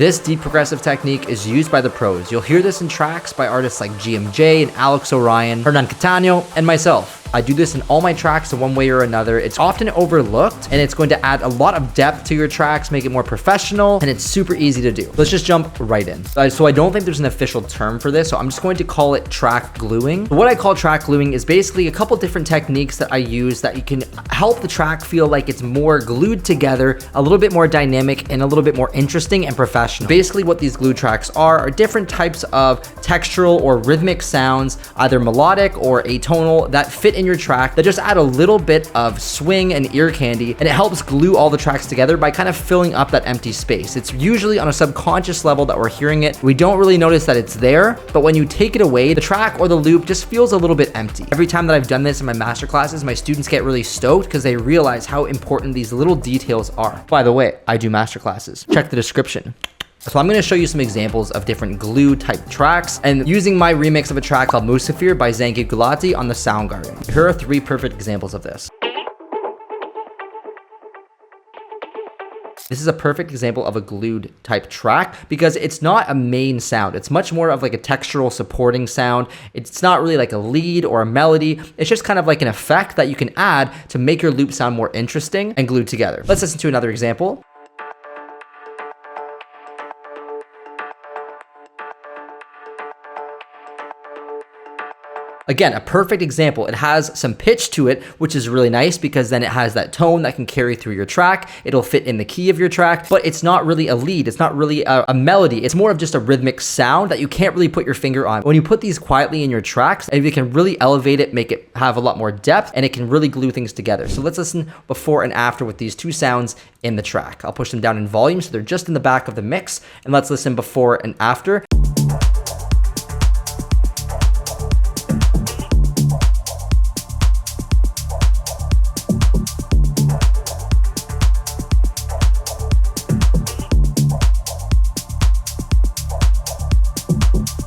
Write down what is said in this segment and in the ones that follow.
This deep progressive technique is used by the pros. You'll hear this in tracks by artists like GMJ and Alex Orion, Hernan Catano, and myself. I do this in all my tracks in one way or another. It's often overlooked, and it's going to add a lot of depth to your tracks, make it more professional, and it's super easy to do. Let's just jump right in. So I don't think there's an official term for this, so I'm just going to call it track gluing. What I call track gluing is basically a couple different techniques that I use that you can help the track feel like it's more glued together, a little bit more dynamic, and a little bit more interesting and professional. Basically, what these glue tracks are different types of textural or rhythmic sounds, either melodic or atonal, that fit in your track, that just add a little bit of swing and ear candy, and it helps glue all the tracks together by kind of filling up that empty space. It's usually on a subconscious level that we're hearing it. We don't really notice that it's there, but when you take it away, the track or the loop just feels a little bit empty. Every time that I've done this in my masterclasses, my students get really stoked because they realize how important these little details are. By the way, I do masterclasses. Check the description. So I'm going to show you some examples of different glue type tracks and using my remix of a track called Musafir by Zangi Gulati on the Soundgarden. Here are 3 perfect examples of this. This is a perfect example of a glued type track because it's not a main sound. It's much more of like a textural supporting sound. It's not really like a lead or a melody. It's just kind of like an effect that you can add to make your loop sound more interesting and glued together. Let's listen to another example. Again, a perfect example. It has some pitch to it, which is really nice because then it has that tone that can carry through your track. It'll fit in the key of your track, but it's not really a lead. It's not really a melody. It's more of just a rhythmic sound that you can't really put your finger on. When you put these quietly in your tracks, it can really elevate it, make it have a lot more depth, and it can really glue things together. So let's listen before and after with these 2 sounds in the track. I'll push them down in volume so they're just in the back of the mix, and let's listen before and after.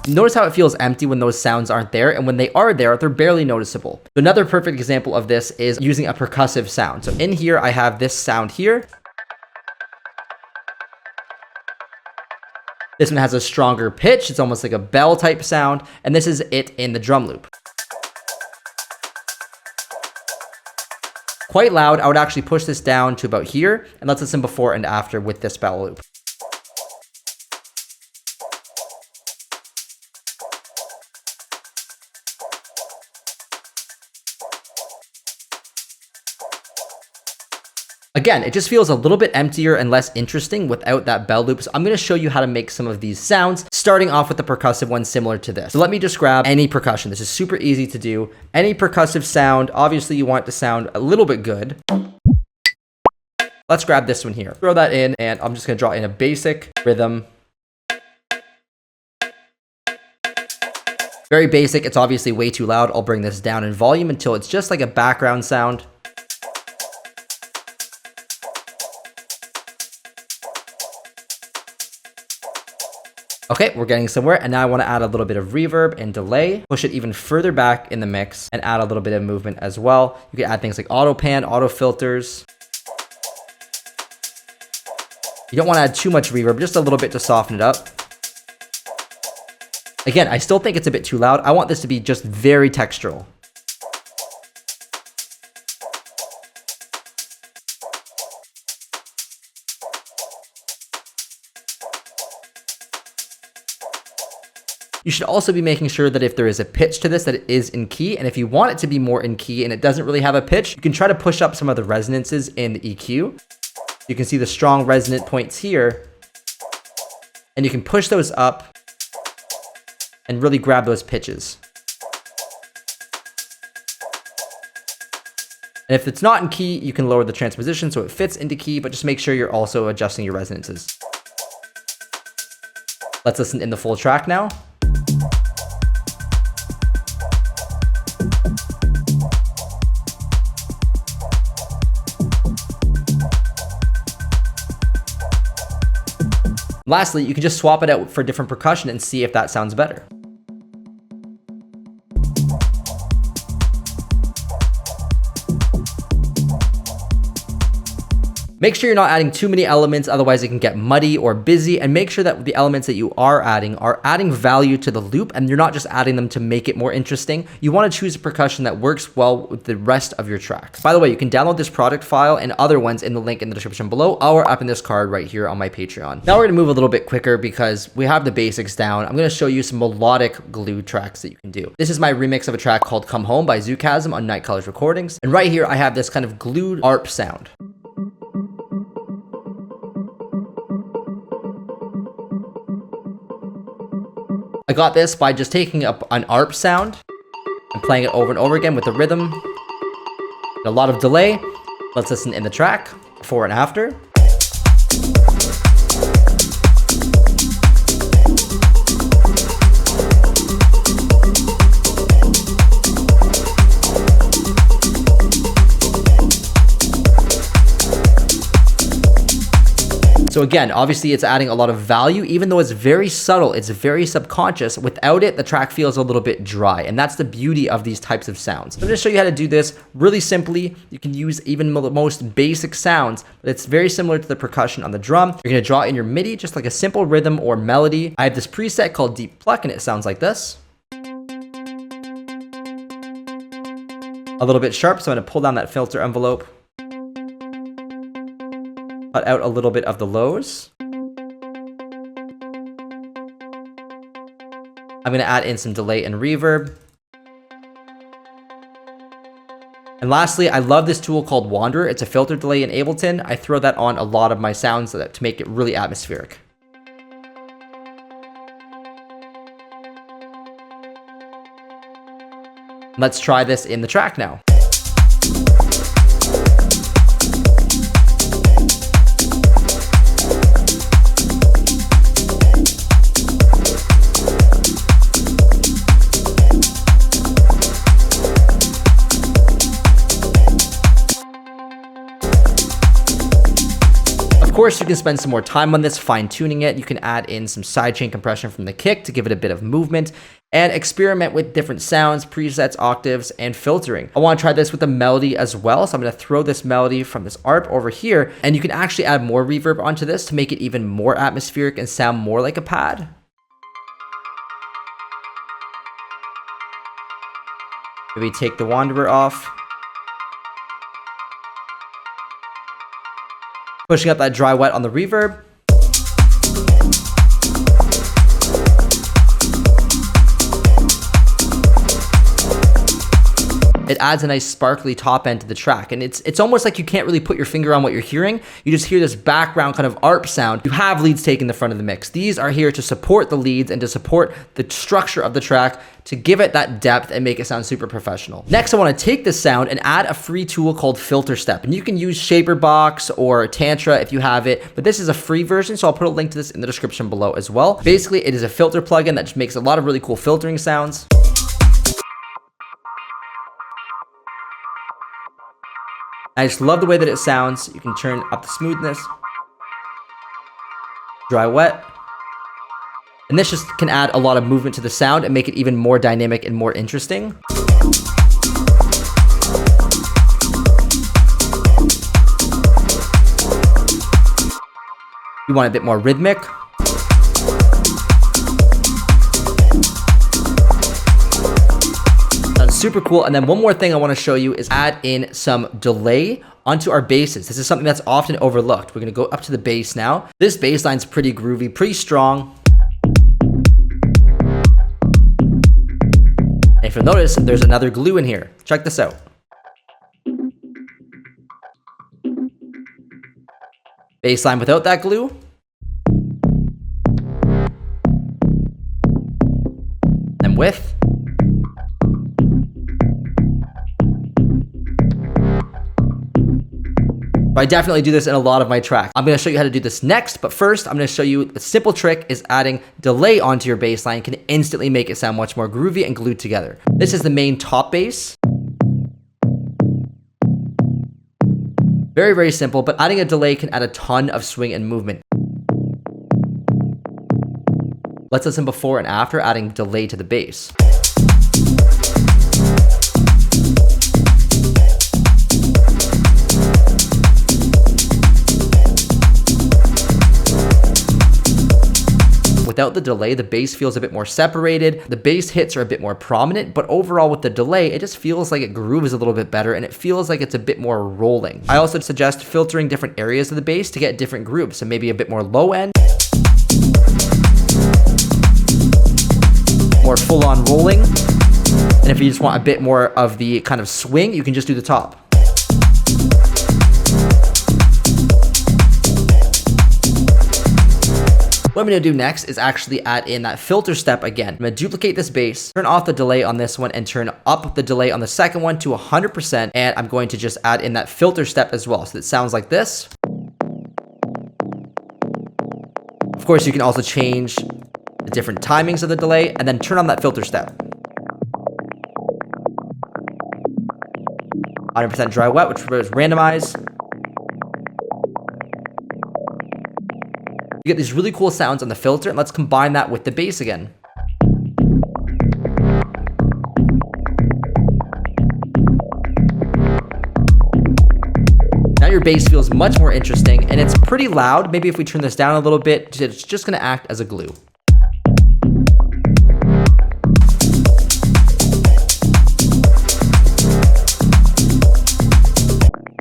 Notice how it feels empty when those sounds aren't there, and when they are there, they're barely noticeable. Another perfect example of this is using a percussive sound. So in here, I have this sound here. This one has a stronger pitch. It's almost like a bell type sound, and this is it in the drum loop. Quite loud. I would actually push this down to about here, and let's listen before and after with this bell loop. Again, it just feels a little bit emptier and less interesting without that bell loop. So I'm going to show you how to make some of these sounds, starting off with the percussive one similar to this. So let me just grab any percussion. This is super easy to do. Any percussive sound, obviously you want it to sound a little bit good. Let's grab this one here. Throw that in, and I'm just going to draw in a basic rhythm. Very basic. It's obviously way too loud. I'll bring this down in volume until it's just like a background sound. Okay, we're getting somewhere, and now I want to add a little bit of reverb and delay, push it even further back in the mix, and add a little bit of movement as well. You can add things like auto pan, auto filters. You don't want to add too much reverb, just a little bit to soften it up. Again, I still think it's a bit too loud. I want this to be just very textural. You should also be making sure that if there is a pitch to this, that it is in key. And if you want it to be more in key and it doesn't really have a pitch, you can try to push up some of the resonances in the EQ. You can see the strong resonant points here, and you can push those up and really grab those pitches. And if it's not in key, you can lower the transposition so it fits into key, but just make sure you're also adjusting your resonances. Let's listen in the full track now. Lastly, you can just swap it out for different percussion and see if that sounds better. Make sure you're not adding too many elements, otherwise it can get muddy or busy, and make sure that the elements that you are adding value to the loop, and you're not just adding them to make it more interesting. You want to choose a percussion that works well with the rest of your tracks. By the way, you can download this product file and other ones in the link in the description below or up in this card right here on my Patreon. Now we're gonna move a little bit quicker because we have the basics down. I'm gonna show you some melodic glue tracks that you can do. This is my remix of a track called Come Home by Zookasm on Night Colors Recordings. And right here, I have this kind of glued ARP sound. I got this by just taking up an ARP sound and playing it over and over again with the rhythm. A lot of delay. Let's listen in the track, before and after. So again, obviously it's adding a lot of value, even though it's very subtle, it's very subconscious. Without it, the track feels a little bit dry, and that's the beauty of these types of sounds. I'm gonna show you how to do this really simply. You can use even the most basic sounds, but it's very similar to the percussion on the drum. You're gonna draw in your MIDI, just like a simple rhythm or melody. I have this preset called Deep Pluck, and it sounds like this. A little bit sharp, so I'm gonna pull down that filter envelope. Cut out a little bit of the lows. I'm gonna add in some delay and reverb. And lastly, I love this tool called Wanderer. It's a filter delay in Ableton. I throw that on a lot of my sounds to make it really atmospheric. Let's try this in the track now. Of course, you can spend some more time on this, fine-tuning it. You can add in some sidechain compression from the kick to give it a bit of movement, and experiment with different sounds, presets, octaves, and filtering. I want to try this with a melody as well, so I'm going to throw this melody from this ARP over here, and you can actually add more reverb onto this to make it even more atmospheric and sound more like a pad. Maybe take the Wanderer off. Pushing up that dry wet on the reverb. It adds a nice sparkly top end to the track, and it's almost like you can't really put your finger on what you're hearing. You just hear this background kind of ARP sound. You have leads taking the front of the mix. These are here to support the leads and to support the structure of the track, to give it that depth and make it sound super professional. Next, I want to take this sound and add a free tool called Filter Step, and you can use Shaperbox or Tantra if you have it, but this is a free version, so I'll put a link to this in the description below as well. Basically, it is a filter plugin that just makes a lot of really cool filtering sounds. I just love the way that it sounds. You can turn up the smoothness. Dry wet. And this just can add a lot of movement to the sound and make it even more dynamic and more interesting. You want a bit more rhythmic. Super cool. And then one more thing I want to show you is add in some delay onto our basses. This is something that's often overlooked. We're going to go up to the bass now. This bass line's pretty groovy, pretty strong. And if you'll notice, there's another glue in here. Check this out. Bass line without that glue. And with. I definitely do this in a lot of my tracks. I'm going to show you how to do this next, but first I'm going to show you a simple trick is adding delay onto your bass line can instantly make it sound much more groovy and glued together. This is the main top bass. Very, very simple, but adding a delay can add a ton of swing and movement. Let's listen before and after adding delay to the bass. without the delay, the bass feels a bit more separated. The bass hits are a bit more prominent, but overall with the delay, it just feels like it grooves a little bit better and it feels like it's a bit more rolling. I also suggest filtering different areas of the bass to get different grooves, so maybe a bit more low end, more full-on rolling, and if you just want a bit more of the kind of swing, you can just do the top. What I'm gonna do next is actually add in that filter step again. I'm gonna duplicate this bass, turn off the delay on this one, and turn up the delay on the second one to 100%, and I'm going to just add in that filter step as well. So it sounds like this. Of course, you can also change the different timings of the delay, and then turn on that filter step. 100% dry wet, which was randomized. You get these really cool sounds on the filter, and let's combine that with the bass again. Now your bass feels much more interesting, and it's pretty loud. Maybe if we turn this down a little bit, it's just gonna act as a glue.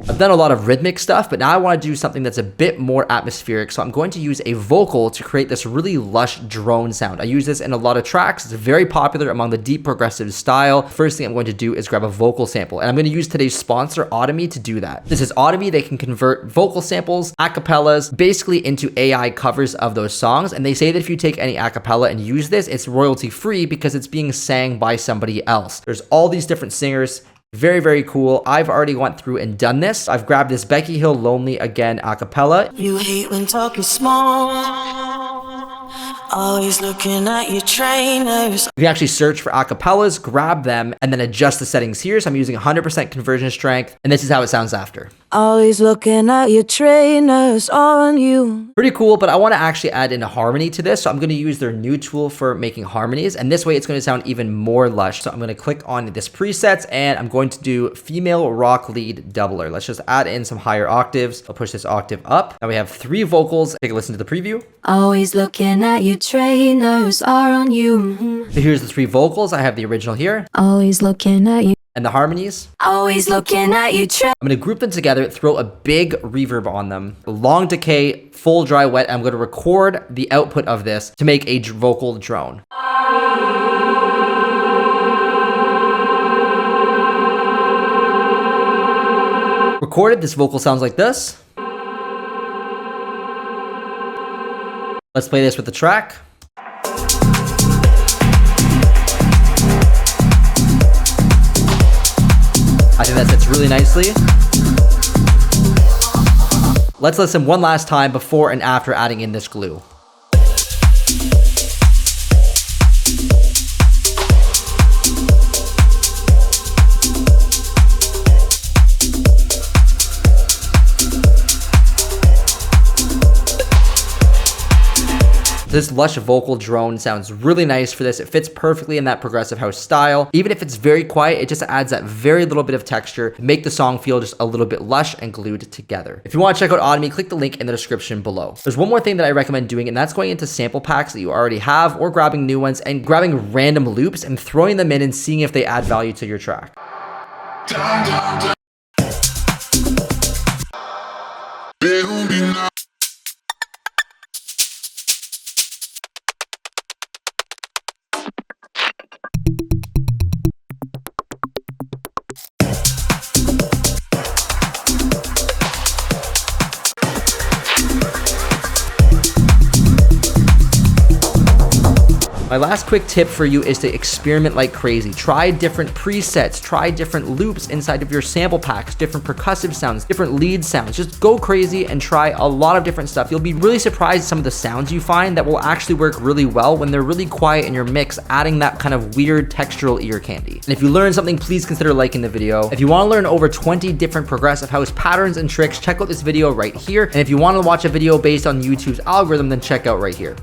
I've done a lot of rhythmic stuff, but now I want to do something that's a bit more atmospheric. So I'm going to use a vocal to create this really lush drone sound. I use this in a lot of tracks. It's very popular among the deep progressive style. First thing I'm going to do is grab a vocal sample, and I'm going to use today's sponsor, Audemy, to do that. This is Audemy. They can convert vocal samples, acapellas, basically into AI covers of those songs. And they say that if you take any acapella and use this, it's royalty free because it's being sang by somebody else. There's all these different singers. Very, very cool. I've already went through and done this. I've grabbed this Becky Hill Lonely Again acapella. You hate when talk is small, always looking at your trainers. You can actually search for acapellas, grab them, and then adjust the settings here. So I'm using 100% conversion strength, and this is how it sounds after. Always looking at your trainers on you. Pretty cool, but I want to actually add in a harmony to this. So I'm going to use their new tool for making harmonies, and this way it's going to sound even more lush. So I'm going to click on this presets, and I'm going to do female rock lead doubler. Let's just add in some higher octaves. I'll push this octave up. Now we have 3 vocals. Take a listen to the preview. Always looking at your trainers are on you. So here's the 3 vocals. I have the original here. Always looking at you. And the harmonies. Always looking at you. I'm going to group them together, throw a big reverb on them, long decay, full dry wet. I'm going to record the output of this to make a vocal drone. Recorded, this vocal sounds like this. Let's play this with the track. I think that sits really nicely. Let's listen one last time before and after adding in this glue. This lush vocal drone sounds really nice for this. It fits perfectly in that progressive house style. Even if it's very quiet, it just adds that very little bit of texture to make the song feel just a little bit lush and glued together. If you want to check out Audemy, click the link in the description below. There's one more thing that I recommend doing, and that's going into sample packs that you already have or grabbing new ones and grabbing random loops and throwing them in and seeing if they add value to your track. My last quick tip for you is to experiment like crazy. Try different presets, try different loops inside of your sample packs, different percussive sounds, different lead sounds. Just go crazy and try a lot of different stuff. You'll be really surprised at some of the sounds you find that will actually work really well when they're really quiet in your mix, adding that kind of weird textural ear candy. And if you learned something, please consider liking the video. If you want to learn over 20 different progressive house patterns and tricks, check out this video right here. And if you want to watch a video based on YouTube's algorithm, then check out right here.